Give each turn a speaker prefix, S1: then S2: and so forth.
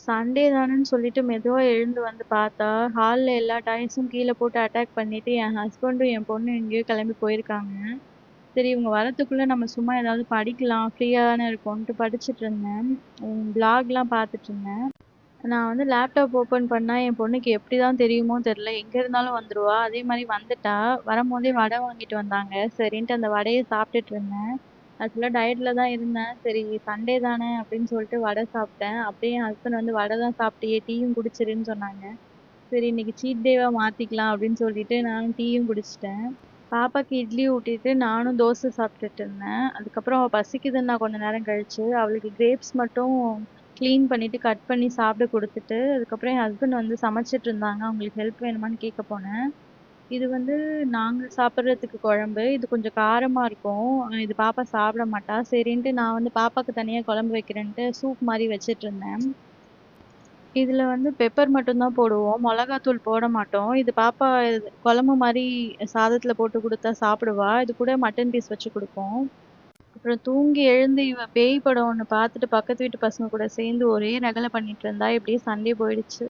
S1: Sunday தானேன்னு சொல்லிட்டு மெதுவா எழுந்து வந்து பார்த்தா, ஹால்ல எல்லா டாய்ஸும் கீழ போட்டு அட்டாக் பண்ணிட்டு, என் ஹஸ்பண்டும், என் பொண்ணும் எங்கேயோ கிளம்பி போயிருக்காங்க. சரி இவங்க வரத்துக்குள்ள நம்ம சும்மா ஏதாவது படிக்கலாம், ஃப்ரீயா தானே இருக்கோன்ட்டு படிச்சுட்டு இருந்தேன். வ்ளாக்லாம் பார்த்துட்டு இருந்தேன். நான் வந்து லேப்டாப் ஓப்பன் பண்ணா, என் பொண்ணுக்கு எப்படிதான் தெரியுமோ தெரியல, எங்க இருந்தாலும் வந்துருவா. அதே மாரி வந்துட்டா. வரும்போதே வடை வாங்கிட்டு வந்தாங்க. சரின்ட்டு அந்த வடைய சாப்பிட்டுட்டு இருந்தேன். ஆக்சுவலா டயட்ல தான் இருந்தேன். சரி சண்டே தானே அப்படின்னு சொல்லிட்டு வடை சாப்பிட்டேன். அப்படியே என் ஹஸ்பண்ட் வந்து வடை தான் சாப்பிட்டியே, டீயும் குடிச்சிருன்னு சொன்னாங்க. சரி இன்னைக்கு சீட் டேவா மாத்திக்கலாம் அப்படின்னு சொல்லிட்டு நானும் டீயும் குடிச்சிட்டேன். பாப்பாக்கு இட்லி ஊட்டிட்டு நானும் தோசை சாப்பிட்டுட்டு இருந்தேன். அதுக்கப்புறம் அவ பசிக்குதுன்னா கொஞ்ச நேரம் கழிச்சு, அவளுக்கு கிரேப்ஸ் மட்டும் கிளீன் பண்ணிட்டு, கட் பண்ணி சாப்பிட குடுத்துட்டு, அதுக்கப்புறம் என் ஹஸ்பண்ட் வந்து சமைச்சுட்டு இருந்தாங்க. அவங்களுக்கு ஹெல்ப் வேணுமான்னு கேட்க போனேன். இது வந்து நாங்க சாப்பிடுறதுக்கு குழம்பு. இது கொஞ்சம் காரமா இருக்கும். இது பாப்பா சாப்பிட மாட்டா. சரின்ட்டு நான் வந்து பாப்பாக்கு தனியா குழம்பு வைக்கிறேன்ட்டு சூப் மாரி வச்சுட்டு இருந்தேன். இதுல வந்து பெப்பர் மட்டும் தான் போடுவோம். மொளகாத்தூள் போட மாட்டோம். இது பாப்பா குழம்பு மாரி சாதத்துல போட்டு குடுத்தா சாப்பிடுவா. இது கூட மட்டன் பீஸ் வச்சு குடுப்போம். அப்புறம் தூங்கி எழுந்து இவ பேய் படம் ஒண்ணு பார்த்துட்டு பக்கத்து வீட்டு பசங்க கூட சேர்ந்து ஒரே ரகல பண்ணிட்டு இருந்தா. இப்படியே சண்டே போயிடுச்சு.